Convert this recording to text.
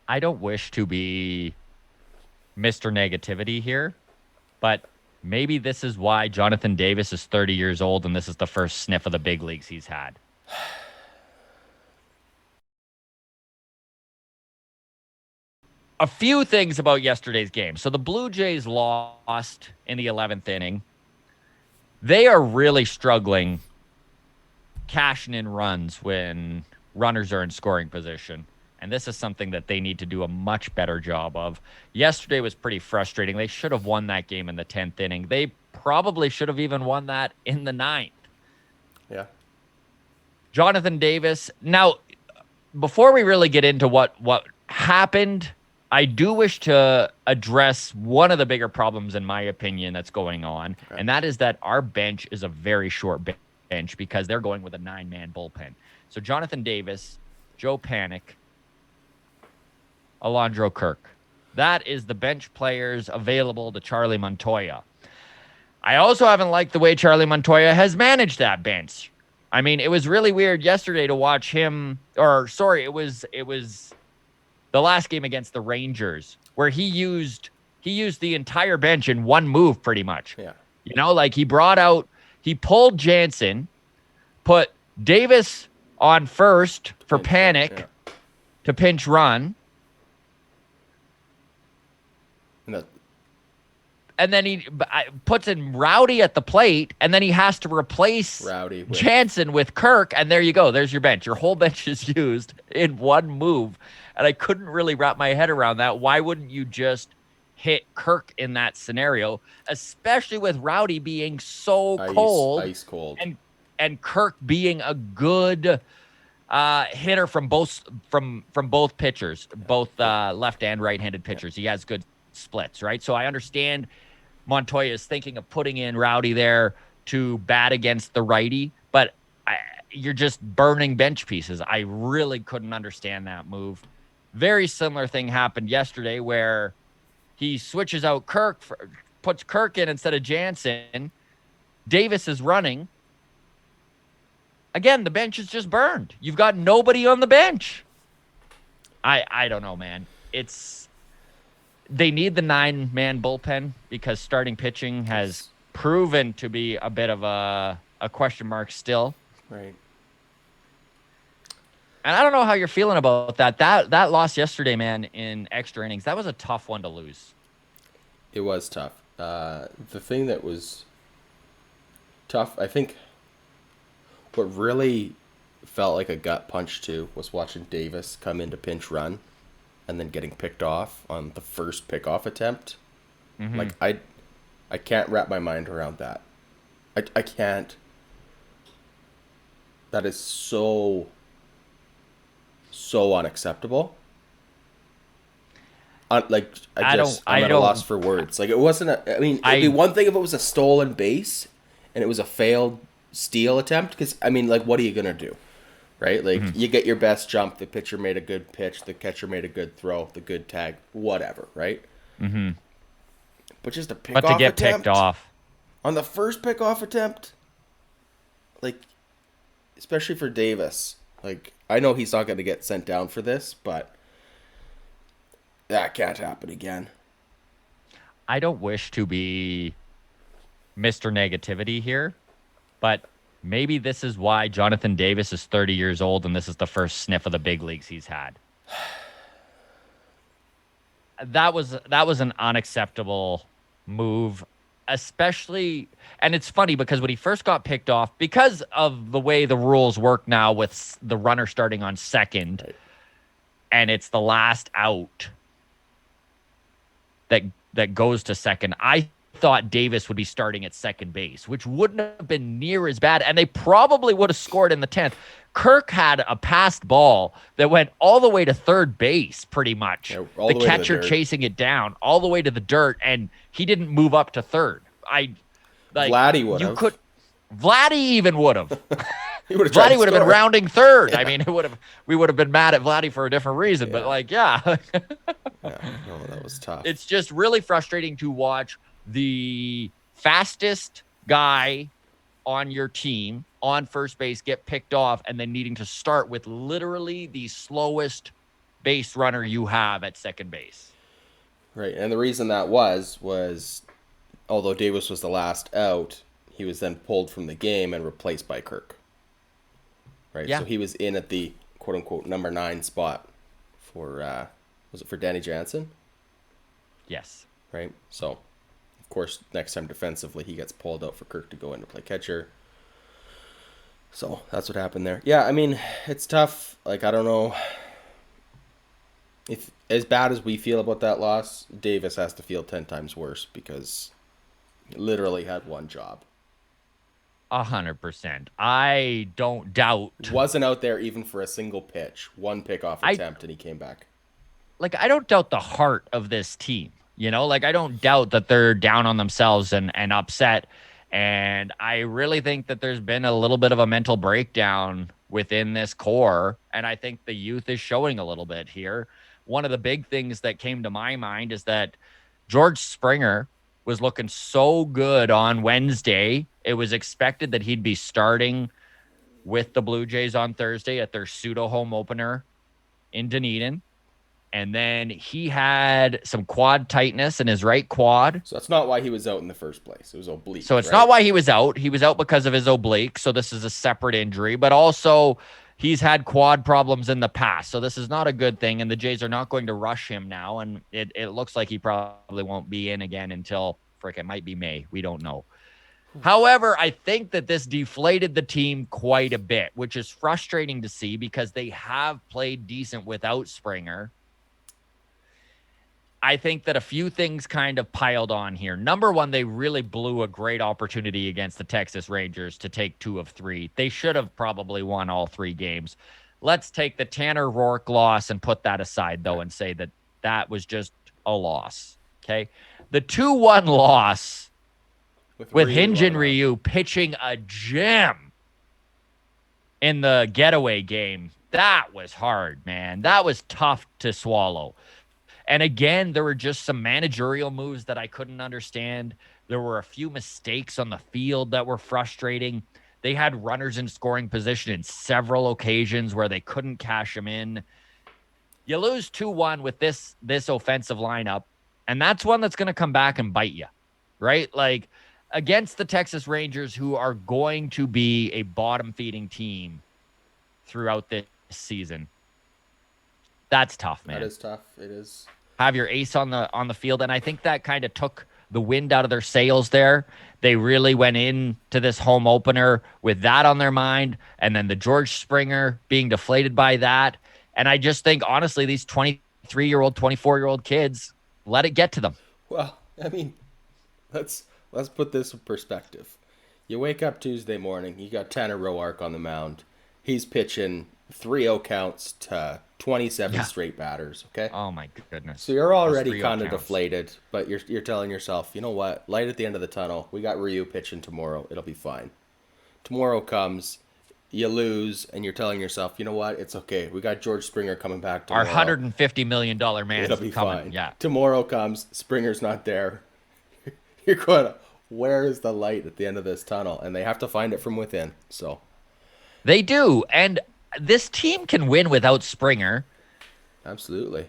I don't wish to be Mr. Negativity here, but maybe this is why Jonathan Davis is 30 years old and this is the first sniff of the big leagues he's had. A few things about yesterday's game. So the Blue Jays lost in the 11th inning. They are really struggling cashing in runs when runners are in scoring position. And this is something that they need to do a much better job of. Yesterday was pretty frustrating. They should have won that game in the 10th inning. They probably should have even won that in the ninth. Yeah. Jonathan Davis. Now, before we really get into what happened, I do wish to address one of the bigger problems, in my opinion, that's going on, Okay. and that is that our bench is a very short bench because they're going with a 9-man bullpen. So Jonathan Davis, Joe Panic, Alondro Kirk. That is the bench players available to Charlie Montoya. I also haven't liked the way Charlie Montoya has managed that bench. I mean, it was really weird yesterday to watch him, or sorry, it was the last game against the Rangers where he used the entire bench in one move pretty much. Yeah. Like he pulled Jansen, put Davis on first for Pinch hit, Panic to pinch run, yeah. and then he puts in Rowdy at the plate, and then he has to replace Rowdy with Jansen with Kirk, and there you go. There's your bench. Your whole bench is used in one move, and I couldn't really wrap my head around that. Why wouldn't you just hit Kirk in that scenario, especially with Rowdy being so ice cold, and Kirk being a good hitter from both pitchers, both left and right-handed pitchers. He has good splits, right? So I understand Montoya is thinking of putting in Rowdy there to bat against the righty, but you're just burning bench pieces. I really couldn't understand that move. Very similar thing happened yesterday where he switches out Kirk, puts Kirk in instead of Jansen. Davis is running. Again, the bench is just burned. You've got nobody on the bench. I don't know, man. They need the 9-man bullpen because starting pitching has proven to be a bit of a question mark still. right? And I don't know how you're feeling about that. That loss yesterday, man, in extra innings, that was a tough one to lose. It was tough. The thing that was tough, I think, what really felt like a gut punch too was watching Davis come into pinch run and then getting picked off on the first pickoff attempt. Mm-hmm. Like I can't wrap my mind around that. I can't. That is so unacceptable. I'm at a loss for words. Like it wasn't I mean, it'd be one thing if it was a stolen base and it was a failed steal attempt. Because I mean, like, what are you gonna do, right? Like you get your best jump. The pitcher made a good pitch. The catcher made a good throw. The good tag. Whatever, right? Mm-hmm. But just a pickoff But to get attempt picked off. on the first pickoff attempt, like, especially for Davis. Like, I know he's not going to get sent down for this, but that can't happen again. I don't wish to be Mr. Negativity here, but maybe this is why Jonathan Davis is 30 years old and this is the first sniff of the big leagues he's had. That was an unacceptable move, especially, and it's funny because when he first got picked off, because of the way the rules work now with the runner starting on second, Right. and it's the last out that goes to second. I thought Davis would be starting at second base, which wouldn't have been near as bad, and they probably would have scored in the 10th. Kirk had a passed ball that went all the way to third base, pretty much. Yeah, the catcher chasing it down all the way to the dirt, and he didn't move up to third. Vladdy would have. Vladdy even would have. Vladdy would have been rounding third. Yeah. I mean, we would have been mad at Vladdy for a different reason, but Yeah, no, that was tough. It's just really frustrating to watch the fastest guy on your team on first base get picked off and then needing to start with literally the slowest base runner you have at second base. Right, and the reason that was although Davis was the last out, he was then pulled from the game and replaced by Kirk. Right, Yeah. so he was in at the quote unquote number 9 spot for was it for Danny Jansen? Yes. Right, so of course next time defensively he gets pulled out for Kirk to go in to play catcher. So that's what happened there. Yeah, I mean it's tough. Like I don't know if as bad as we feel about that loss, Davis has to feel 10 times worse because he literally had one job. 100%. I don't doubt. Wasn't out there even for a single pitch. One pickoff attempt, and he came back. Like, I don't doubt the heart of this team. You know, like, I don't doubt that they're down on themselves and upset. And I really think that there's been a little bit of a mental breakdown within this core. And I think the youth is showing a little bit here. One of the big things that came to my mind is that George Springer was looking so good on Wednesday. It was expected that he'd be starting with the Blue Jays on Thursday at their pseudo home opener in Dunedin. And then he had some quad tightness in his right quad. So that's not why he was out in the first place. It was oblique. So it's not why he was out. He was out because of his oblique. So this is a separate injury. But also, he's had quad problems in the past. So this is not a good thing. And the Jays are not going to rush him now. And it looks like he probably won't be in again until, it might be May. We don't know. However, I think that this deflated the team quite a bit, which is frustrating to see because they have played decent without Springer. I think that a few things kind of piled on here. Number one, they really blew a great opportunity against the Texas Rangers to take 2 of 3. They should have probably won all 3 games. Let's take the Tanner Rourke loss and put that aside, though, and say that that was just a loss. Okay? The 2-1 loss with Hyun-Jin Ryu pitching a gem in the getaway game, that was hard, man. That was tough to swallow. And again, there were just some managerial moves that I couldn't understand. There were a few mistakes on the field that were frustrating. They had runners in scoring position in several occasions where they couldn't cash them in. You lose 2-1 with this offensive lineup, and that's one that's going to come back and bite you, right? Like against the Texas Rangers, who are going to be a bottom-feeding team throughout this season. That's tough, man. That is tough. It is. Have your ace on the field, and I think that kind of took the wind out of their sails there. They really went into this home opener with that on their mind, and then the George Springer being deflated by that. And I just think, honestly, these 23-year-old, 24-year-old kids, let it get to them. Well, I mean, let's put this in perspective. You wake up Tuesday morning, you got Tanner Roark on the mound. He's pitching 3-0 counts to 27 straight batters, okay? Oh my goodness. So you're already kind of deflated, but you're telling yourself, you know what? Light at the end of the tunnel. We got Ryu pitching tomorrow. It'll be fine. Tomorrow comes, you lose, and you're telling yourself, you know what? It's okay. We got George Springer coming back tomorrow. Our $150 million man It'll be coming. fine. Yeah. Tomorrow comes, Springer's not there. You're going, where is the light at the end of this tunnel? And they have to find it from within. So they do, and this team can win without Springer. Absolutely.